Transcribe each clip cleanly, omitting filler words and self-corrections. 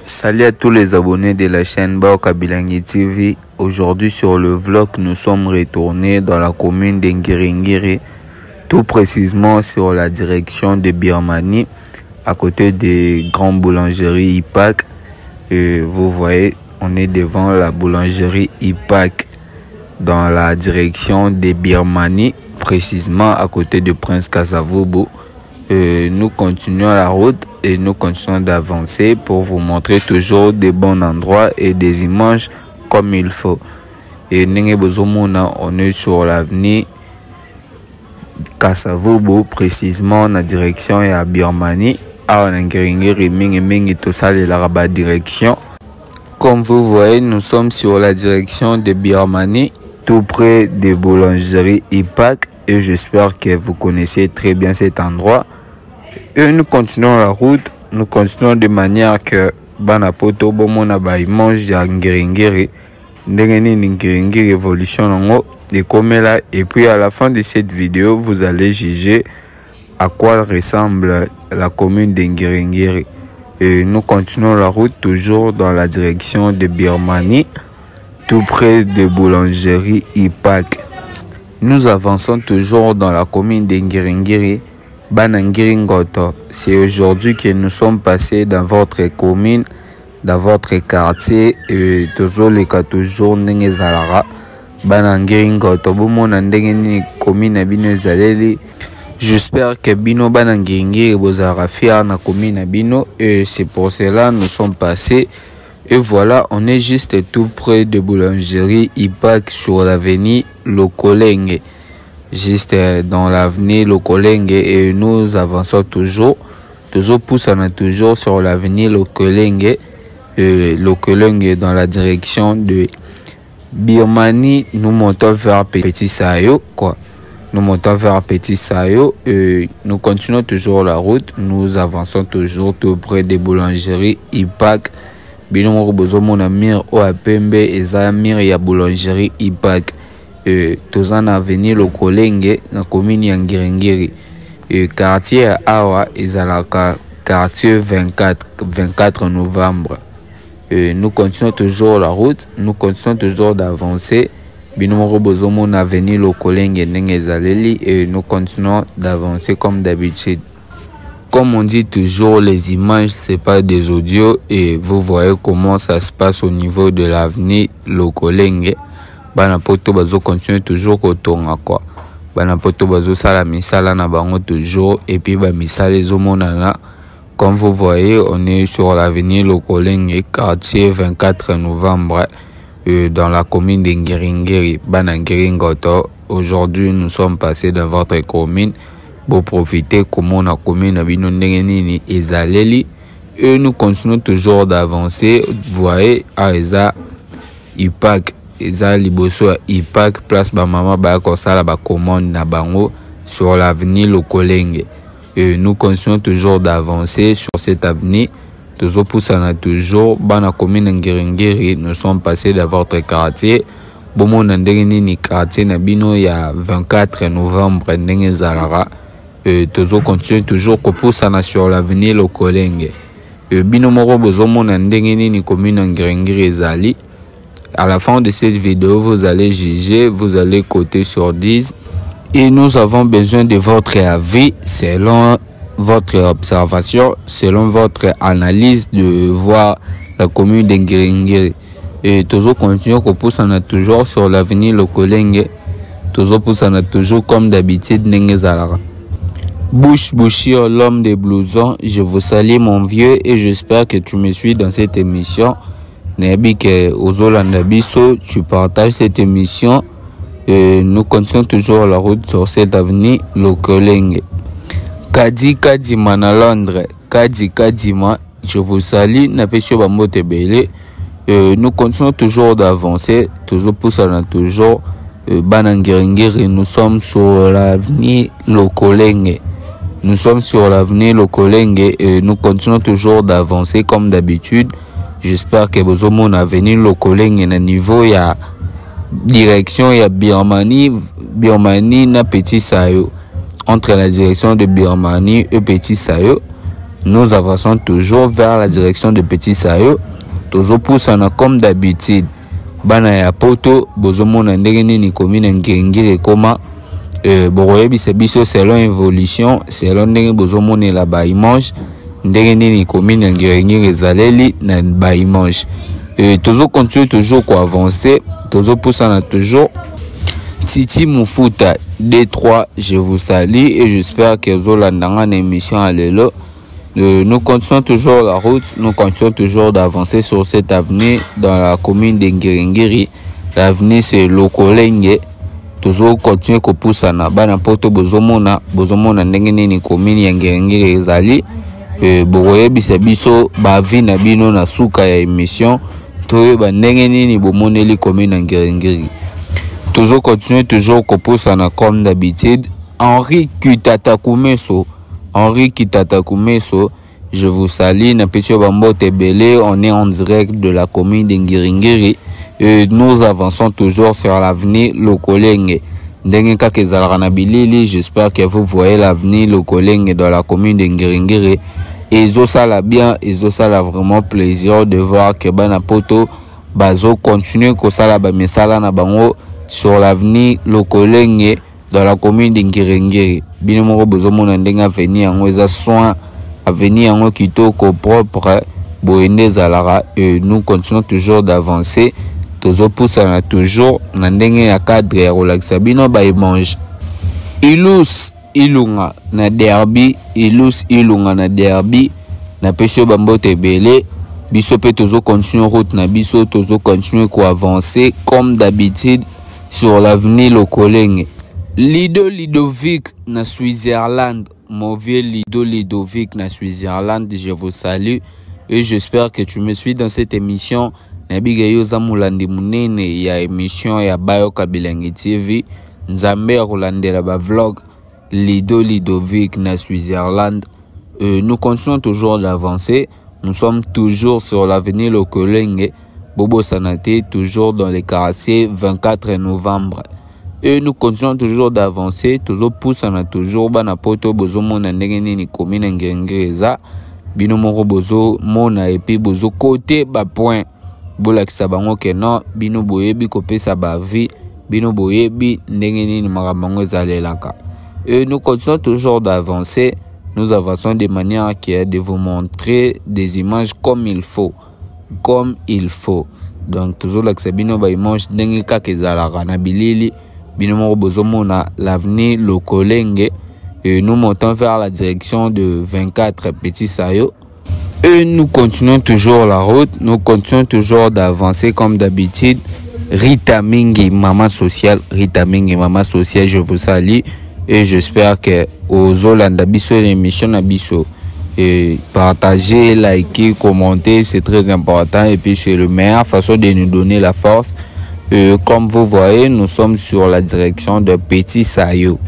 Salut à tous les abonnés de la chaîne Baoka Bilangui TV. Aujourd'hui sur le vlog, nous sommes retournés dans la commune d'Ngiringiri, tout précisément sur la direction de Birmanie, à côté des grandes boulangeries IPAC. Vous voyez, on est devant la boulangerie IPAC dans la direction de Birmanie, précisément à côté de Prince Kasavubu. Nous continuons la route et nous continuons d'avancer pour vous montrer toujours des bons endroits et des images comme il faut. Et on est sur l'avenue Kasavubu, précisément dans la direction de Birmanie. Direction. Comme vous voyez, nous sommes sur la direction de Birmanie, tout près des boulangeries IPAC, et j'espère que vous connaissez très bien cet endroit. Et nous continuons la route, nous continuons de manière que Banapoto Bomona mange ya Ngiringiri, Ngiringiri évolution et comme là. Et puis à la fin de cette vidéo, vous allez juger à quoi ressemble la commune d'Ngiringiri. Et nous continuons la route toujours dans la direction de Birmanie, tout près de boulangerie IPAC. Nous avançons toujours dans la commune d'Ngiringiri. Banangiringoto, c'est aujourd'hui que nous sommes passés dans votre commune, dans votre quartier, et toujours Nengezalara. Banangiringoto, Boumona Ndengeni commune Abino Zaleli. J'espère que Bino Banangiringiri Bozara fier na commune Abino, et c'est pour cela nous sommes passés. Et voilà, on est juste tout près de boulangerie IPAC sur l'avenue Lokolenge. Juste dans l'avenue Lokolenge, et nous avançons toujours poussant toujours sur l'avenue Lokolenge, dans la direction de Birmanie. Nous montons vers Petit Sayo, nous montons vers Petit Sayo, et nous continuons toujours la route. Nous avançons toujours tout près des boulangeries IPAC. Bino bozomo na mir o apembe eza mir ya boulangerie IPAC. Tous en avenue Lokolenge na commune ya Ngiringiri. Quartier awa ezalaka quartier 24 novembre. Nous continuons toujours la route, nous continuons toujours d'avancer. Binomoro bozomo na avenue Lokolenge Nengezaleli, et nous continuons d'avancer comme d'habitude. Comme on dit toujours, les images c'est pas des audios, et vous voyez comment ça se passe au niveau de l'avenue Lokolenge. Banapoto bazo continue toujours kotonga quoi. Banapoto bazo sala misala na bango toujours, et puis ba misala ezomonana. Comme vous voyez, on est sur l'avenue Lokolenge, quartier 24 novembre, dans la commune d'Ngiringiri, Banangiringoto. Aujourd'hui, nous sommes passés dans votre commune pour profiter comment la commune a bino ndengenini ezaleli, et nous continuons toujours d'avancer. Vous voyez, à Eza IPAC. Eza liboso IPAC place ba mama ba kosala ba commande na bango sur l'avenue Lokolenge. Et nous continuons toujours d'avancer sur cette avenue. Toujours poussana toujours bana commune Ngiringiri. Nous sommes passés dans votre quartier. Bomo na ndengeni ni quartier na bino ya 24 novembre ndenge zalara. Toujours continuons toujours ko poussana sur l'avenue Lokolenge. Bino moko bozomo na ndengeni ni commune Ngiringiri ezali. À la fin de cette vidéo, vous allez juger, vous allez coter sur 10. Et nous avons besoin de votre avis selon votre observation, selon votre analyse de voir la commune d'Ngiringiri. Et toujours continuons qu'on pousse toujours sur l'avenue Lokolenge. Toujours pousse toujours comme d'habitude Nengezalara. Bouchir, l'homme des blousons, je vous salue mon vieux, et j'espère que tu me suis dans cette émission. Nebike Ozolanda Biso, tu partages cette émission. Nous continuons toujours la route sur cette avenue Lokolenge. Kadi Kadima na Londres, Kadi Kadima, je vous salue. Napesho Bambote Bele. Nous continuons toujours d'avancer, toujours poussant toujours Banangiringiri. Nous sommes sur l'avenue Lokolenge. Nous sommes sur l'avenue Lokolenge, et nous continuons toujours d'avancer comme d'habitude. J'espère que vous avez avenue Lokolenge na niveau ya direction ya Birmanie na Petit Sayo. Entre la direction de Birmanie et Petit Sayo, nous avançons toujours vers la direction de Petit Sayo. Tozo poussana comme d'habitude. Bana ya poto bozomona ndenge nini commune Ngirengiri koma boroyebi se biso selon évolution, selon ndenge bozomonela ba image ndenge nini commune Ngirengiri ezaleli na ba image. Tozo continue toujours ko avancer, tozo poussana toujours. Titi Mufuta D3, je vous salue et j'espère que vous avez une émission à l'élo. Nous continuons toujours la route, nous continuons toujours d'avancer sur cette avenue dans la commune de Ngirengiri. L'avenue c'est Lokolenge. Toujours continuer ko poussa na bana poto bozomona ndenge nini commune ya Ngirengiri ezali. Boroyebi biso ba vi na bino na suka ya émission. Toyeba ndenge nini bomoneli commune ya Ngirengiri. Toujours continuer toujours kopusana comme d'habitude. Henri Kitatakumeso, je vous salue. Napesio Bambo Tebele, on est en direct de la commune de Ngirengiri. Nous avançons toujours sur l'avenir Lokolenge. Ndenge kezalaka na bilili, j'espère que vous voyez l'avenir Lokolenge dans la commune de Ngirengiri. Et ça la bien, et ça la vraiment plaisir de voir que bana poto bazo continue ko sala ba mesala na bango sur l'avenir Lokolenge dans la commune de Ngirengiri. Bino moko bozomona ndenge avenir yango eza soin, avenir yango kitoko propre boende zalara. Nous continuons toujours d'avancer, tozo poussana toujours na ndenge ya cadre ya relaxa bino ba image. Ilus Ilunga na derby, na pesio Bambo Tebele. Biso pe tozo continuer route na biso, tozo continuer ko avancer comme d'habitude sur l'avenir Lokolenge. Lido Lidovic na Switzerland, mon vieux Lido Lidovic na Switzerland, je vous salue et j'espère que tu me suis dans cette émission. Nabigayo zamulandi munene ya émission ya Bayo Kabilangi TV, Nzambe rolandela ba vlog. Lido Lidovic na Switzerland. Nous continuons toujours d'avancer. Nous sommes toujours sur l'avenir Lokolenge. Bobo Sanate, toujours dans les quartiers 24 novembre. Et nous continuons toujours d'avancer. Toujours poussana toujours bana poto bozo mona ndenge nini commune Ngirengiri eza. Bino moko bozo mona et puis bozo côté ba point. Bolakisa bango ke non bino boyebi kopesa ba vie. Bino boyebi ndenge nini makambo ezalelaka. Et nous continuons toujours d'avancer. Nous avançons de manière qui est de vous montrer des images comme il faut. Donc toujours la bino ba image ndenge kaka ezalaka na bilili. Bino moko bozomona l'avenir Lokolenge. Et nous montons vers la direction de 24 Petit Sayo. Et nous continuons toujours la route. Nous continuons toujours d'avancer comme d'habitude. Rita Mingi, maman sociale, je vous salue. Et j'espère que aux Olanda biso l'émission na biso. Et partager, liker, commenter, c'est très important. Et puis c'est la meilleure façon de nous donner la force. Comme vous voyez, nous sommes sur la direction de Petit Sayo.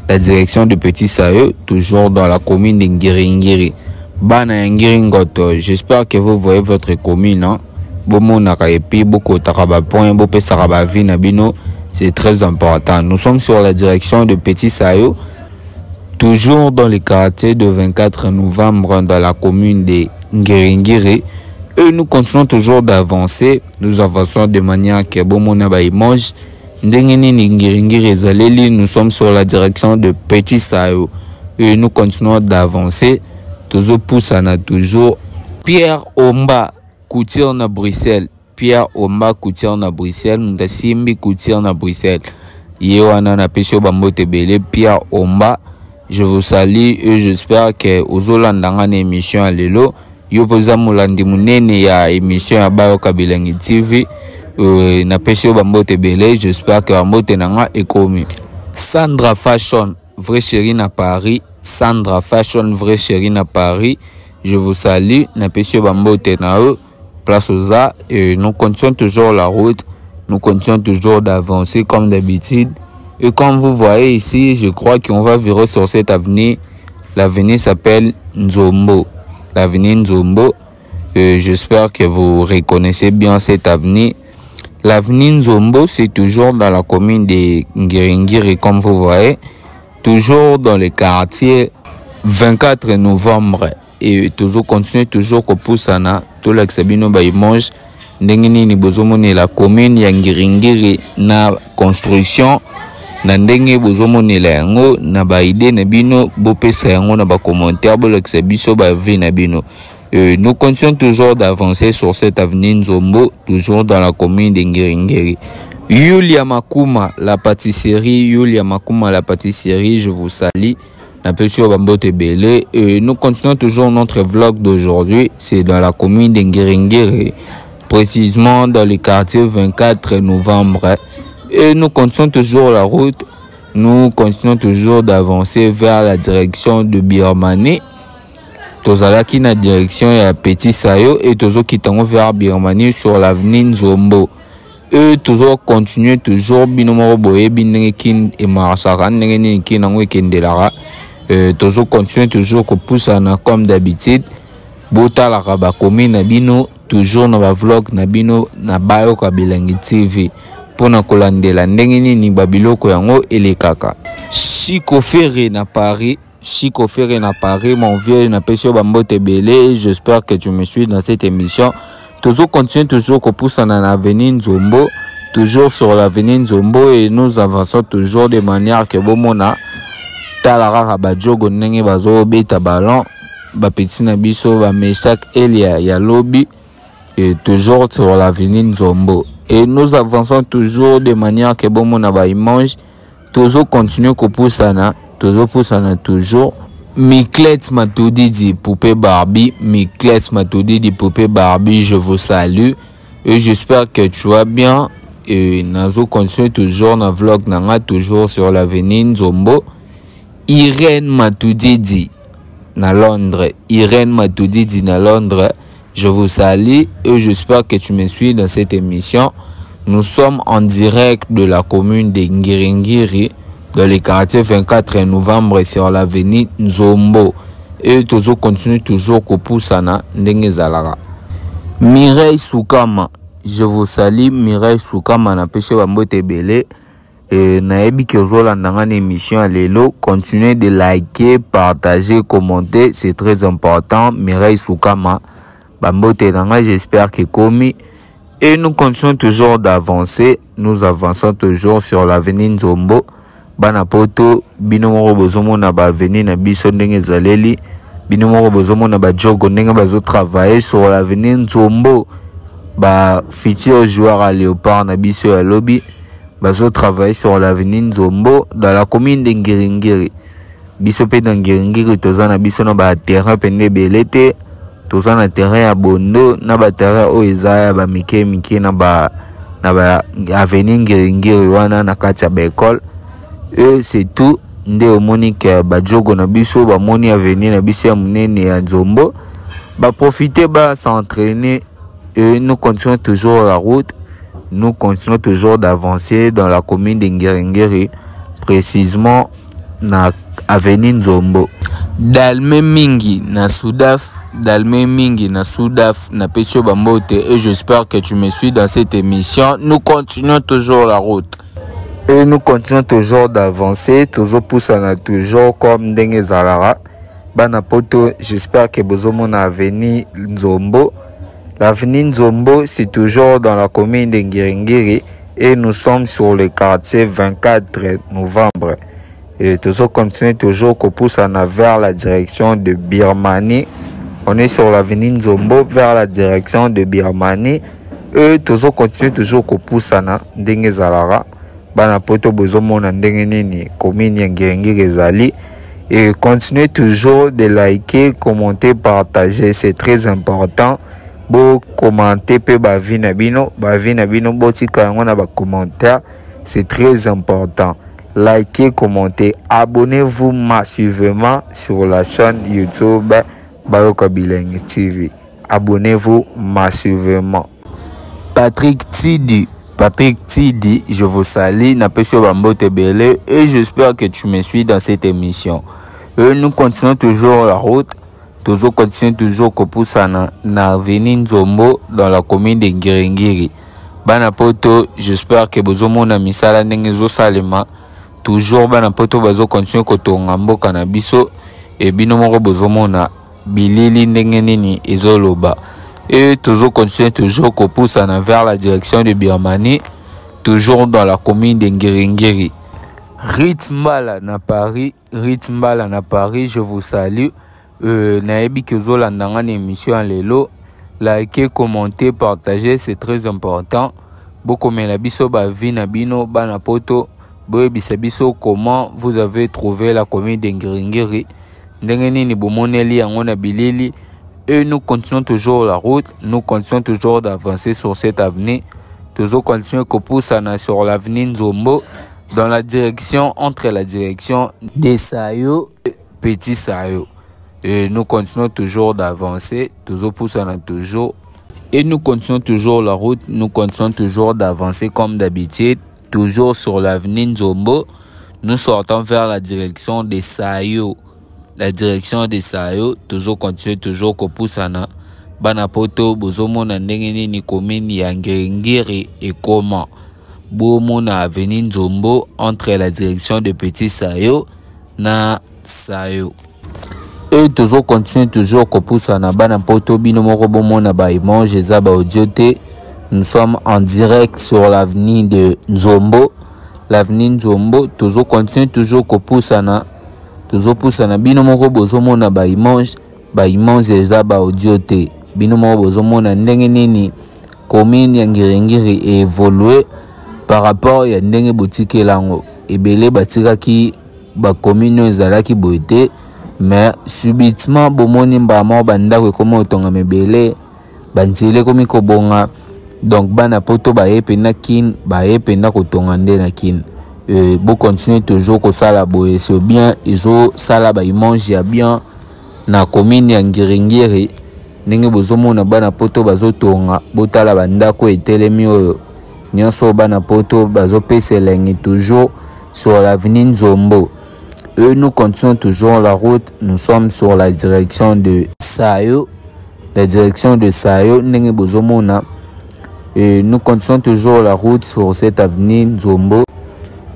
La direction de Petit Sayo, toujours dans la commune de Ngirengiri. Bana Ngiringoto, j'espère que vous voyez votre commune. Hein? C'est très important. Nous sommes sur la direction de Petit Sayo, toujours dans le quartier de 24 novembre dans la commune de Ngirengiri. Et nous continuons toujours d'avancer. Nous avançons de manière que bomona ba image ndenge nini Ngirengiri ezaleli. Nous sommes sur la direction de Petit Sayo et nous continuons d'avancer. Toujours poussana toujours. Pierre Omba Couture na Bruxelles. Pierre Omba Couture na Bruxelles. Ndasimbi Couture na Bruxelles. Yewana na pesio Bambo Tebele. Pierre Omba. Je vous salue et j'espère que ozolandanga na émission à l'élo. Yo poza mulandi munene ya émission ya Bayo Kabilangi TV. Na pesio Bambo Tebele. J'espère que Bambo Tenanga ekomi. Sandra Fashion, vraie chérie na Paris. Sandra Fashion, vraie chérie na Paris. Je vous salue. Na pesio Bambo Tenao. Place aux A. Et nous continuons toujours la route. Nous continuons toujours d'avancer comme d'habitude. Et comme vous voyez ici, je crois qu'on va virer sur cette avenue. L'avenue s'appelle Nzombo. L'avenue Nzombo. J'espère que vous reconnaissez bien cette avenue. L'avenue Nzombo, c'est toujours dans la commune de Ngirengiri, comme vous voyez. Toujours dans le quartier 24 novembre. et toujours continuer toujours kopusana to la sabino ba image ndenge nini bozomone la commune ya Ngiringiri na construction na ndenge bozomone la yango na ba idée na bino bopesa yango na ba commentaire bo la biso ba vie na bino. Nous continuons toujours d'avancer sur cette avenue Nzombo, toujours dans la commune de Ngiringiri. Yulia Makuma, la pâtisserie, je vous salue. Nous continuons toujours notre vlog d'aujourd'hui. C'est dans la commune de Ngiringiri, précisément dans le quartier 24 novembre. Et nous continuons toujours la route. Nous continuons toujours d'avancer vers la direction de Birmanie. Tozalaki na direction ya Petit Sayo et tozo kitango vers Birmanie sur l'avenue Nzombo. Et toujours continuer toujours binomoro boye binenge kin et marasaka ndenge kin nango kendelara. Tozo continuer toujours ko poussana comme d'habitude. Bota la raba commune na bino toujours na ba vlog na bino na bayo ka Bilengi TV. Pona kolandela ndenge nini babiloko yango elekaka. Chico Ferré na Paris. Chico Ferré na Paris, mon vieux, na Pesio Bambote Belé. J'espère que tu me suis dans cette émission. Toujours continue, toujours qu'on pousse en avenue Nzombo, toujours sur l'avenue Nzombo et nous avançons toujours de manière que bon mona talara rabadjo gonenge bazo beta ballon, ba petit na biso ba mesak elia ya lobby et toujours sur l'avenue Nzombo et nous avançons toujours de manière que bon mona ba image, toujours continue qu'on pousse en toujours. Miklet Matoudi Poupée Barbie, Poupée Barbie, je vous salue et j'espère que tu vas bien. Et Nazo continue toujours dans vlog nanga toujours sur l'avenue Nzombo. Irène Matoudi na Londres, je vous salue et j'espère que tu me suis dans cette émission. Nous sommes en direct de la commune de Ngiringiri, dans le quartier 24 novembre sur l'avenue Nzombo. Et toujours continue toujours kopusana ndenge zalara. Mireille Soukama, je vous salue. Mireille Soukama na peshe bambote belé. Et naebi kozolanda ndanga émission à lelo. Continuez de liker, partager, commenter, c'est très important. Mireille Soukama bambote nanga, j'espère que komi. Et nous continuons toujours d'avancer. Nous avançons toujours sur l'avenue Nzombo. Bana poto binomoro bozomo na ba avenue na biso ndenge zaleli binomoro bozomo na ba jogo ndenge bazo travailler sur l'avenue Nzombo ba futur joueur à Léopard na biso ya lobby bazo travailler sur l'avenue Nzombo dans la commune de Ngiringiri. Biso pe na Ngiringiri tozana biso na ba terrain pende belete tozana terrain ya bondo na ba terrain o ezaya ba mike na ba avenue Ngiringiri wana na kati ya ba école. Et c'est tout. Nde Monique Badjogo na biso ba moni avenir na biso ya munene ya Nzombo ba profiter ba s'entraîner et nous continuons toujours la route. Nous continuons toujours d'avancer dans la commune de Ngiringiri, précisément na avenue Nzombo. Dalme mingi na Soudaf na Pesio Bambote et j'espère que tu me suis dans cette émission. Nous continuons toujours la route. Et nous continuons toujours d'avancer, toujours poussant toujours comme Ndenge Zalara. Banapoto, j'espère que Bozomo na avenue Nzombo. L'avenue Nzombo, c'est toujours dans la commune de Ngiringiri et nous sommes sur le quartier 24 novembre. Et toujours continuer toujours qu'on pousse vers la direction de Birmanie. On est sur l'avenue Nzombo vers la direction de Birmanie. Et toujours continuer toujours qu'on pousse Ndenge Zalara. Bana poto bozomona ndenge nini commune ya Ngiringiri ezali et continuez toujours de liker, commenter, partager, c'est très important. Bo commenter pe ba vie na bino botika yango na ba commentaire, c'est très important. Likez, commentez, abonnez-vous massivement sur la chaîne YouTube Bayoka Bilengi TV. Abonnez-vous massivement. Patrick Tidi, je vous salue, na pesio bambote belé et j'espère que tu me suis dans cette émission. Nous continuons toujours la route, toujours continuons toujours kopusana na avenue Nzombo dans la commune de Ngiringiri. Bana poto, j'espère que bozomo na misala ndenge zo salema, toujours bana poto bazo continuer kotonga mboka na biso et bino moko bozomo na bilili ndenge nini ezoloba. Et toujours continuer toujours qu'on pousse en vers la direction de Birmanie, toujours dans la commune de Ngiringiri. Ritmbala na Paris, je vous salue. Naebi Kezola Nangan émission en lelo. Likez, commentez, partagez, c'est très important. Beaucoup mais biso ba vi na bino bana poto. Biso comment vous avez trouvé la commune de Ngiringiri. Ndenge nini bomoneli yango na bilili. Et nous continuons toujours la route, nous continuons toujours d'avancer sur cette avenue. Toujours continuer qu'on pousse sur l'avenue Nzombo dans la direction, entre la direction des Sayo et Petit Sayo. Et nous continuons toujours d'avancer, toujours poussant toujours. Et nous continuons toujours la route, nous continuons toujours d'avancer comme d'habitude, toujours sur l'avenue Nzombo. Nous sortons vers la direction des Sayo. La direction des Sayo, toujours continuer, toujours qu'on pousse Banapoto, Bozomona Ndengeni ni commune ya Ngiringiri et comment Bomona avenue Nzombo entre la direction de Petit Sayo na Sayo. Et toujours continuer, toujours qu'on pousse Banapoto, Binomoro Bomona Baïmon, Jezaba Odiote. Nous sommes en direct sur l'avenue de Nzombo. L'avenue Nzombo, toujours continuer, toujours qu'on pousse toujours pousse Binomoro Bozomona Baïmon, Jezaba Odiote. Binomo bozomona ndenge nini commune ya Ngiringiri évolué par rapport ya ndenge boutique lango ebele batikaki ba commune ezalaki boité mais subitement bomoni mbama banda ko koma otonga mebele banzile komi kobonga donc bana poto baepena kin baepena kotonga nde na kin bo continuer toujours ko sala boye c'est bien izo sala ba image ya bien na commune ya Ngiringiri. Ndenge bozomona bana poto bazotonga botala bandako etelemi oyo nyonso bana poto bazopeselengi toujours sur l'avenue Nzombo. Et nous continuons toujours la route, nous sommes sur la direction de Sayo. La direction de Sayo ndenge bozomona et nous continuons toujours la route sur cette avenue Nzombo.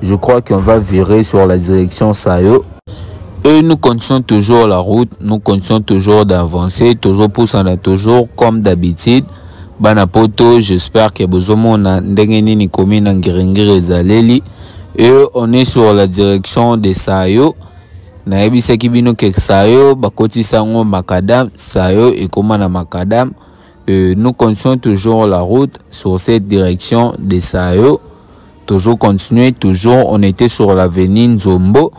Je crois qu'on va virer sur la direction Sayo. Et nous continuons toujours la route, nous continuons toujours d'avancer, toujours poussant toujours comme d'habitude. Banapoto, j'espère que bozomona ndenge nini commune Ngiringiri ezaleli. Et on est sur la direction de Sayo. Naebi bino ke Sayo bakoti sango makadam, Sayo et comment na makadam. Nous continuons toujours la route sur cette direction de Sayo. Toujours continuer, toujours on était sur l'avenue Nzombo.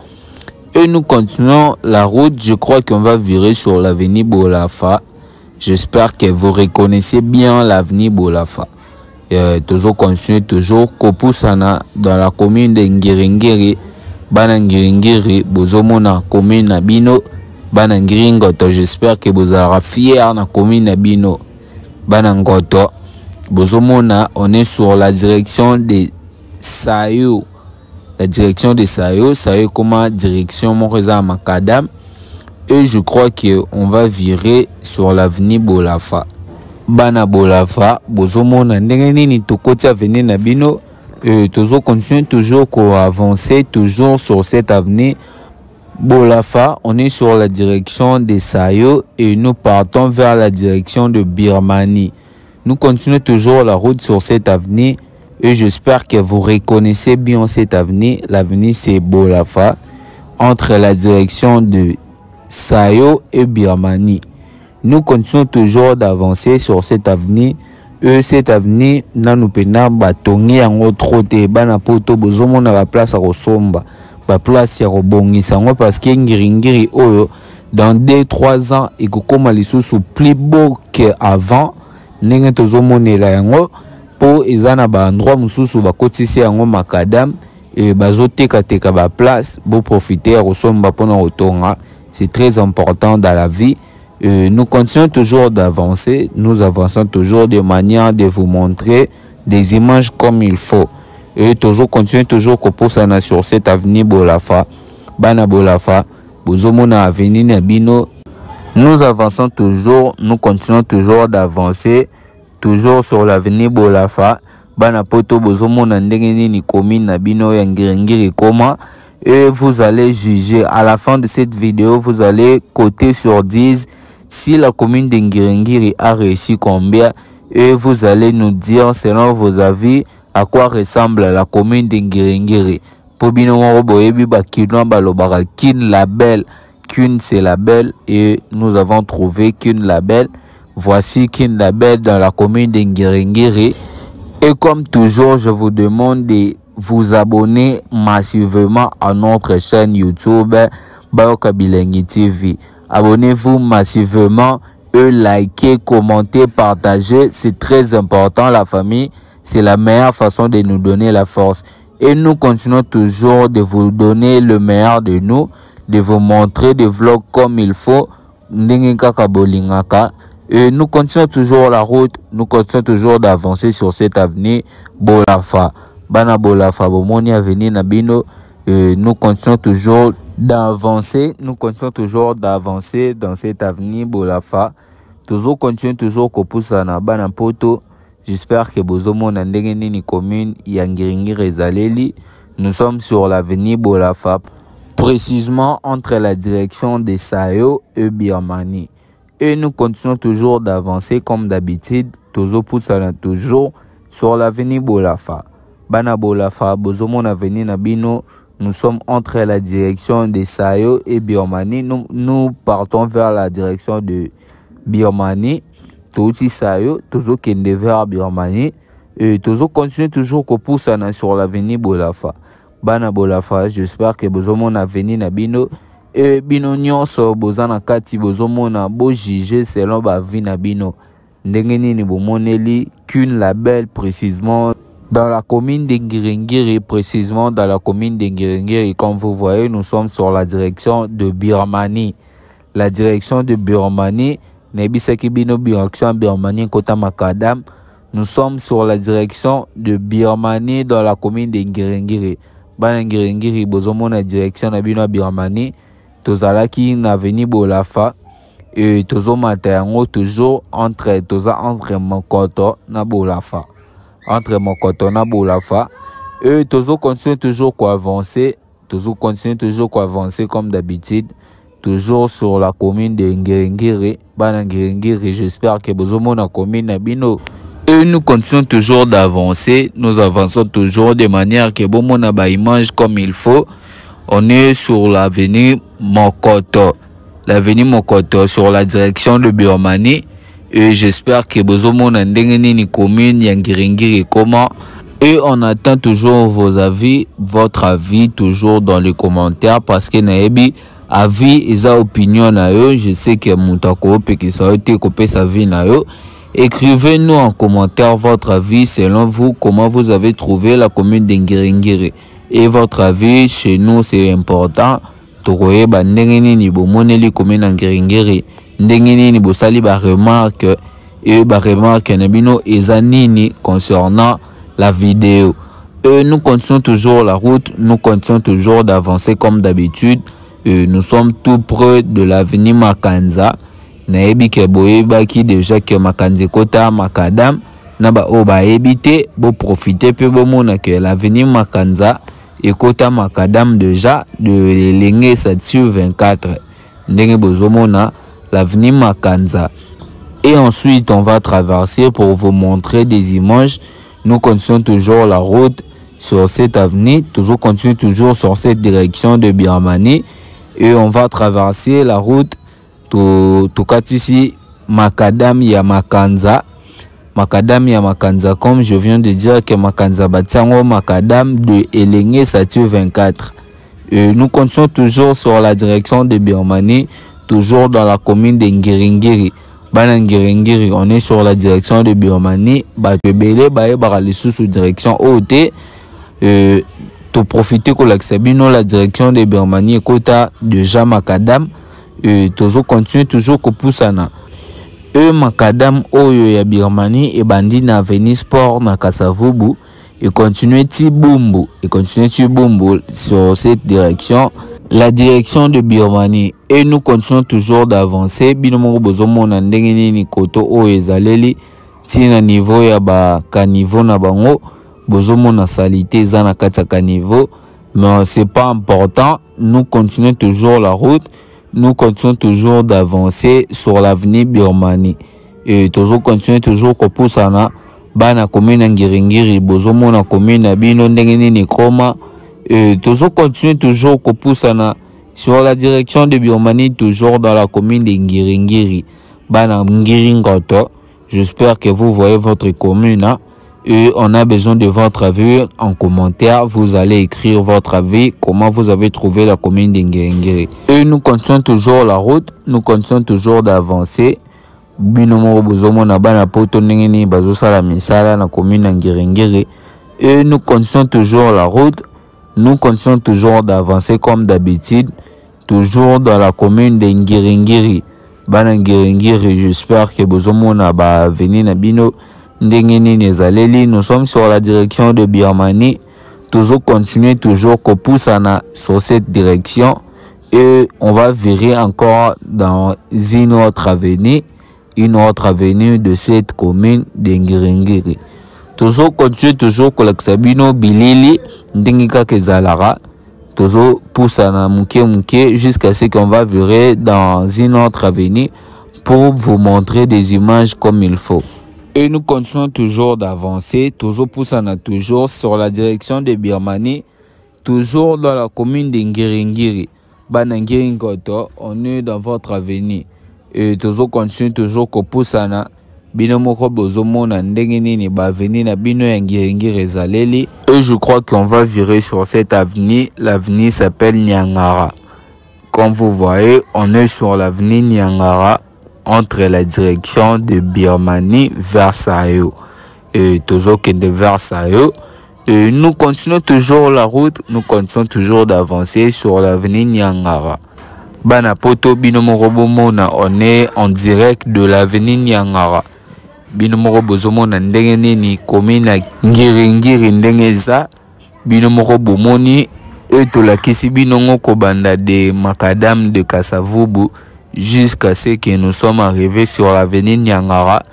Et nous continuons la route, je crois qu'on va virer sur l'avenue Bolafa. J'espère que vous reconnaissez bien l'avenue Bolafa. Toujours continuer, toujours Kopusana dans la commune de Ngiringiri. Bana Ngiringiri, Bozomona commune Nabino. Bana Ngiringoto, j'espère que vous allez fiers na commune Nabino. Bana Ngoto, Bozomona, on est sur la direction de Sayo. La direction de Sayo, Sayo comme direction Moreza Makadam. Et je crois qu'on va virer sur l'avenue Bolafa. Bana Bolafa, Bozomona ndenge nini tokoti avenue Nabino. Toujours continuer, toujours avancer, toujours sur cette avenue Bolafa. On est sur la direction de Sayo et nous partons vers la direction de Birmanie. Nous continuons toujours la route sur cette avenue. Et j'espère que vous reconnaissez bien cette avenue. L'avenue c'est Bolafa. Entre la direction de Sayo et Birmanie. Nous continuons toujours d'avancer sur cette avenue. Et cette avenue, nous pena batongi yango trote. Bana poto bozomona la place à Rosomba. La place à Robongisa. Parce que Ngiringiri oyo, dans 2-3 ans, il kokoma lisusu plus beau qu'avant. Nenge tozomonela yango. Po ezana ba endroit mususu bakotisi yango makadam et bazoteka teka ba place bo profiter Rosomba pona otonga. C'est très important dans la vie. Nous continuons toujours d'avancer, nous avançons toujours de manière de vous montrer des images comme il faut. Et toujours continuer toujours kopusana sur cette avenue Bolafa. Bana Bolafa, bozomona avenue Nabino. Nous avançons toujours, nous continuons toujours d'avancer. Toujours sur l'avenue Bolafa. Bana poto bozomona ndenge nini commune Nabino ya Ngiringiri comment. Et vous allez juger. À la fin de cette vidéo, vous allez coter sur 10 Si la commune de Ngiringiri a réussi combien, et vous allez nous dire selon vos avis à quoi ressemble la commune de Ngiringiri. Pour bino boyebi ba kino balobara kin label, kin c'est label et nous avons trouvé kin label. Voici kin label dans la commune de Ngiringiri. Et comme toujours, je vous demande de vous abonner massivement à notre chaîne YouTube Bayoka Bilengi TV. Abonnez-vous massivement et likez, commentez, partagez. C'est très important, la famille. C'est la meilleure façon de nous donner la force. Et nous continuons toujours de vous donner le meilleur de nous, de vous montrer des vlogs comme il faut. Et nous continuons toujours la route, nous continuons toujours d'avancer sur cette avenue Bolafa. Bana Bolafa, bomoni avenir Nabino. Nous continuons toujours d'avancer, dans cette avenue Bolafa. Toujours continuons toujours kopusana bana poto. J'espère que bozomo na ndenge nini commune ya Ngiringiri ezaleli. Nous sommes sur l'avenue Bolafa, précisément entre la direction de Sayo et Birmanie. Et nous continuons toujours d'avancer comme d'habitude. Toujours poussana toujours sur l'avenue Bolafa. Bana Bolafa, bozomo na avenue Nabino. Nous sommes entre la direction de Sayo et Birmanie. Nous partons vers la direction de Birmanie. Touti Sayo, toujours kende vers Birmanie. Et toujours continuer toujours qu'on pousse sur l'avenue Bolafa. Bana Bolafa, j'espère que bozomo na avenue Nabino. Et bino nyonso bozana kati bozomo na bo juger selon ba vie Nabino. Ndenge nini bomoneli qu'une label précisément dans la commune de Ngiringiri, précisément dans la commune de Ngiringiri. Comme vous voyez, nous sommes sur la direction de Birmanie. La direction de Birmanie, Nebisaki Bino direction Birmanie Kota Makadam. Nous sommes sur la direction de Birmanie dans la commune de Ngiringiri. Bana Ngiringiri bozomo na direction na bino Birmanie. Tozalaki na avenue Bolafa. Et tozo matango toujours entre Mokoto na Bolafa. Entre Mokoto na Bolafa. Et toujours continue toujours quoi avancer. Toujours continue toujours quoi avancer comme d'habitude. Toujours sur la commune de Ngiringiri. Bana Ngiringiri, j'espère que bozomo na commune na bino. Et nous continuons toujours d'avancer. Nous avançons toujours de manière que bomo na ba image comme il faut. On est sur l'avenue Mokoto. L'avenue Mokoto sur la direction de Birmanie. Et j'espère que bozomo na ndenge nini commune ya Ngiringiri comment. Et on attend toujours vos avis, votre avis toujours dans les commentaires parce que naebi avis et sa opinion na yo. Je sais que moutako pe ki sa été coupé sa vie na yo. Écrivez-nous en commentaire votre avis selon vous, comment vous avez trouvé la commune de Ngiringiri. Et votre avis chez nous c'est important. Tokoye ba ndenge nini bomoneli commune na Ngiringiri. Ndenge nini bosali ba remarque et ba remarque na bino eza nini concernant la vidéo. Et nous continuons toujours la route, nous continuons toujours d'avancer comme d'habitude. Nous sommes tout près de l'avenue Makanza. Naebi ke boyeba ki déjà que Makanzi Kota Makadam na ba oba ebité bo profiter pe bo mona que l'avenue Makanza et Kota Makadam déjà de l'Elenge Satsu 24. Ndenge bozomona l'avenue Makanza. Et ensuite on va traverser pour vous montrer des images. Nous continuons toujours la route sur cette avenue, toujours continuer toujours sur cette direction de Birmanie et on va traverser la route Tukatisi Makadam ya Makanza. Makadam ya Makanza, comme je viens de dire que Makanza Batiango Makadam de Elenge Satsu 24. Et nous continuons toujours sur la direction de Birmanie, toujours dans la commune de Ngiringiri. Bana Ngiringiri, on est sur la direction de Birmanie. Batebele bae barali sous direction OT. To profiter ko l'accès la direction de Birmanie Kota déjà Makadam. Tozo continue toujours ko poussana. Makadam oyo ya Birmanie et bandi na avenue Sport na Kasavubu et continue Tibumbu sur cette direction, la direction de Birmanie. Et nous continuons toujours d'avancer. Binomo bozomo na ndenge nini koto o ezaleli tina niveau ya ba kanivo na bango bozomo na salité za na kati ya kanivo, mais c'est pas important. Nous continuons toujours la route. nous continuons toujours d'avancer sur l'avenir Birmanie. Et toujours continuer toujours kopusana bana commune Ngiringiri bozomona commune bino ndenge nini koma. Toujours continuer toujours kopusana sur la direction de Birmanie, toujours dans la commune de Ngiringiri bana Ngiringoto. J'espère que vous voyez votre commune, hein? Et on a besoin de votre avis en commentaire. Vous allez écrire votre avis, comment vous avez trouvé la commune d'Ngiringiri. Et nous continuons toujours la route, nous continuons toujours d'avancer. Binomo bozomo na bana poto ndengeni bazosala misala na commune d'Ngiringiri. Et nous continuons toujours la route, nous continuons toujours d'avancer comme d'habitude, toujours dans la commune d'Ngiringiri. Bana Ngiringiri, j'espère que bozomo na ba veni na bino. Nous sommes sur la direction de Birmanie. Toujours continuer, toujours qu'on pousse sur cette direction. Et on va virer encore dans une autre avenue de cette commune d'Ngiringiri. Toujours continuer, toujours qu'on l'axabino bilili, ndengika kezalara. Toujours pousse muke jusqu'à ce qu'on va virer dans une autre avenue pour vous montrer des images comme il faut. Et nous continuons toujours d'avancer, toujours poussant toujours sur la direction de Birmanie, toujours dans la commune d'Ngiringiri. Banangiringoto, on est dans votre avenir. Et toujours continuer toujours que poussant binomoko bozomona ndengenini ba avenir na bino Ngiringiri zaleli. Et je crois qu'on va virer sur cette avenue. L'avenue s'appelle Nyangara. Comme vous voyez, on est sur l'avenue Nyangara, entre la direction de Birmanie vers Sayo et toujours que de vers Sayo. Et nous continuons toujours la route, nous continuons toujours d'avancer sur l'avenue Nyangara. Banapoto binomoro bomona, on est en direct de l'avenue Nyangara. Binomoro bozomona ndenge nini commune Ngiringiri ndengeza binomoro bomoni etolakisi binongo kobanda de Macadam de Kasavubu jusqu'à ce que nous sommes arrivés sur l'avenue Nyangara.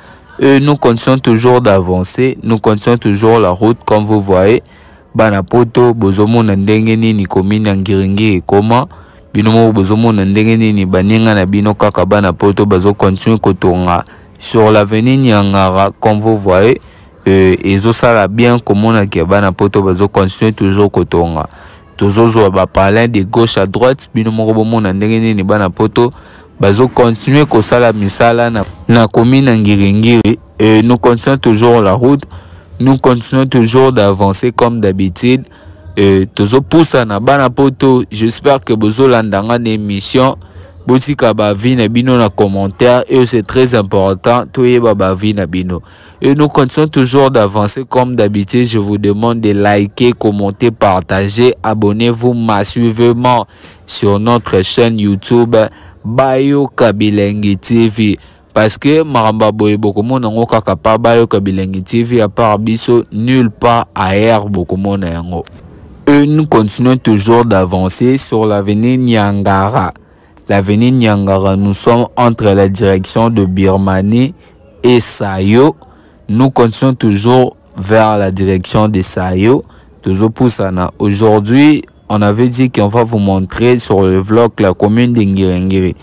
Et nous continuons toujours d'avancer, nous continuons toujours la route comme vous voyez. Banapoto bozomo na ndenge nini commune Ngiringiri koma binomo bozomo na ndenge nini baninga na bino kaka banapoto bazo continuer kotonga sur l'avenue Nyangara comme vous voyez. Ezo sala bien komona ke banapoto bazo continuer toujours kotonga. Toujours ba parler de gauche à droite binomo bomo na ndenge nini banapoto bazo continuer kosala misala na commune Ngiringiri. Et nous continuons toujours la route, nous continuons toujours d'avancer comme d'habitude. Et toujours poussa na bana poto, j'espère que bozo landanga d'émission botika ba vi na bino na commentaire et c'est très important toye ba vi na bino. Et nous continuons toujours d'avancer comme d'habitude. Je vous demande de liker, commenter, partager, abonnez-vous massivement sur notre chaîne YouTube Bayoka Bilengi TV, parce que maramba boye bokomona ngo kaka pa Bayoka Bilengi TV à part biso nulle part ailleurs bokomona yango. Et nous continuons toujours d'avancer sur l'avenue Nyangara. L'avenue Nyangara, nous sommes entre la direction de Birmanie et Sayo. Nous continuons toujours vers la direction de Sayo, toujours poussana. Aujourd'hui, on avait dit qu'on va vous montrer sur le vlog la commune d'Ngiringiri.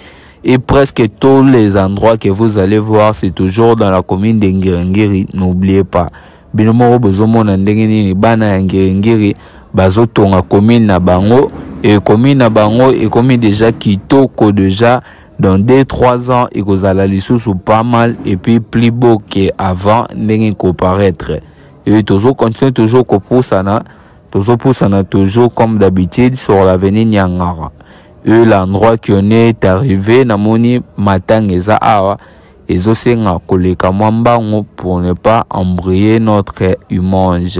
Et presque tous les endroits que vous allez voir, c'est toujours dans la commune d'Ngiringiri. N'oubliez pas. Binomoro bozomo na ndengeni bana Ngiringiri bazo tonga commune na bango. Et commune na bango et commune déjà kitoko déjà dans 2-3 ans et que la lisusu pas mal et puis plus beau qu'avant ndenge comparaître. Et toujours continuer toujours ko poussana. Toujours comme d'habitude sur l'avenue Nyangara. Et l'endroit qu'on est arrivé, namoni matangeza awa, ezo senga koleka mwambango pour ne pas embrayer notre image.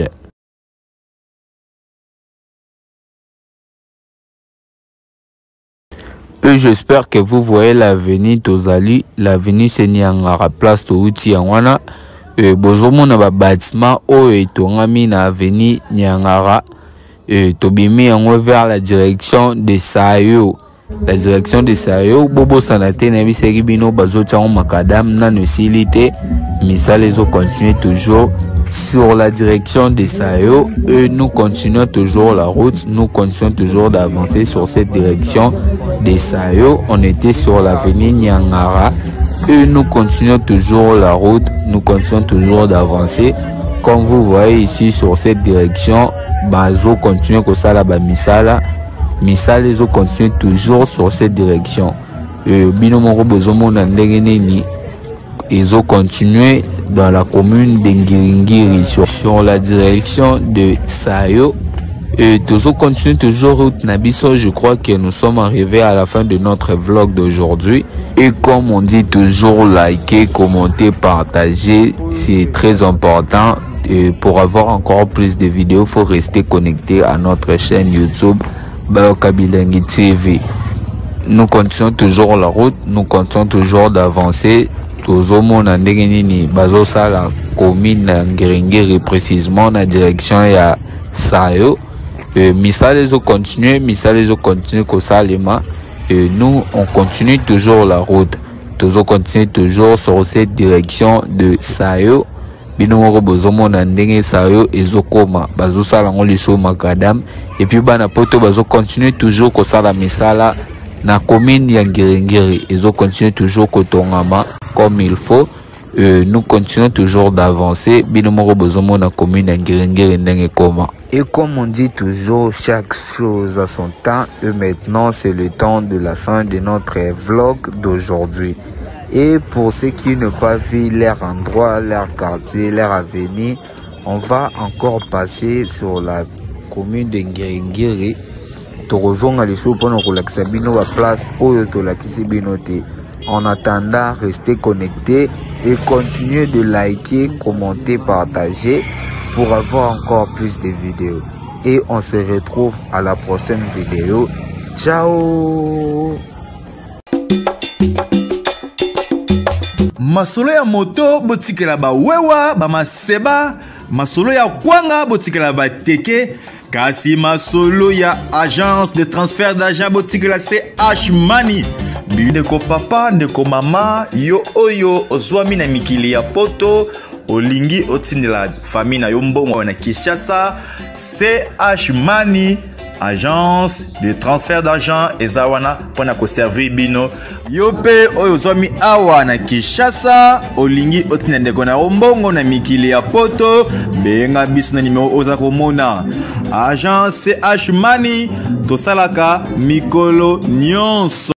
Et j'espère que vous voyez l'avenue Tozali, l'avenue Nyangara, place Touti Yangwana. Bozomo na ba bâtiment o etongami na avenue Nyangara. Tobimi yango vers la direction de Sayo. La direction de Sayo bobo sanate na biseki bino bazo tsango makadam na nosilité. Misale zo continuer toujours sur la direction de Sayo et nous continuons toujours la route, nous continuons toujours d'avancer sur cette direction de Sayo. On était sur l'avenue Nyangara et nous continuons toujours la route, nous continuons toujours d'avancer. Comme vous voyez ici sur cette direction, bazo continue comme ça là-bas misala les autres continuent toujours sur cette direction. Binomoro bozomona ndengeneni ils ont continué dans la commune d'Ngiringiri sur la direction de Sayo. Et tous continuent toujours route Nabiso. Je crois que nous sommes arrivés à la fin de notre vlog d'aujourd'hui. Et comme on dit toujours, liker, commenter, partager, c'est très important. Et pour avoir encore plus de vidéos, il faut rester connecté à notre chaîne YouTube Bayoka Bilengi TV. Nous continuons toujours la route, nous continuons toujours d'avancer. Tozomona ndengenini bazosala commune Ngiringiri précisément na direction ya Sayo. Misala les continuer kosalema. Nous on continue toujours la route. Tozo continue toujours sur cette direction de Sayo. Binomoro bozomona ndenge Sayo ezokoma bazosala ngo liso makadam et puis bana poto bazo continuer toujours kosala misala na commune ya Ngiringiri. Ils ont continué toujours kotongama comme il faut. Nous continuons toujours d'avancer. Binomoro bozomo na commune ya Ngiringiri ndenge koma. Et comme on dit toujours, chaque chose a son temps. Et maintenant, c'est le temps de la fin de notre vlog d'aujourd'hui. Et pour ceux qui n'ont pas vu leur endroit, leur quartier, leur avenue, on va encore passer sur la commune de Ngiringiri. En attendant, restez connectés et continuez de liker, commenter, partager pour avoir encore plus de vidéos. Et on se retrouve à la prochaine vidéo. Ciao! Masolo ya moto botikela ba wewa ba maseba, masolo ya kwanga botikela ba teke. Kasi masolo ya agence de transfert d'argent botikela c'est H-Money. Ndeko papa, ndeko mama, yo oyo ozwami na mikili ya poto, olingi otindela famille na yo mbongo na Kinshasa, c'est H-Money, agence de transfert d'argent ezawana pona ko servir bino. Yo pe oyo ozwami awa na Kinshasa, olingi otindela ndeko na mbongo na mikili ya poto, benga biso na numéro oza komona. Agence c'est H-Money, tosalaka mikolo nyonso.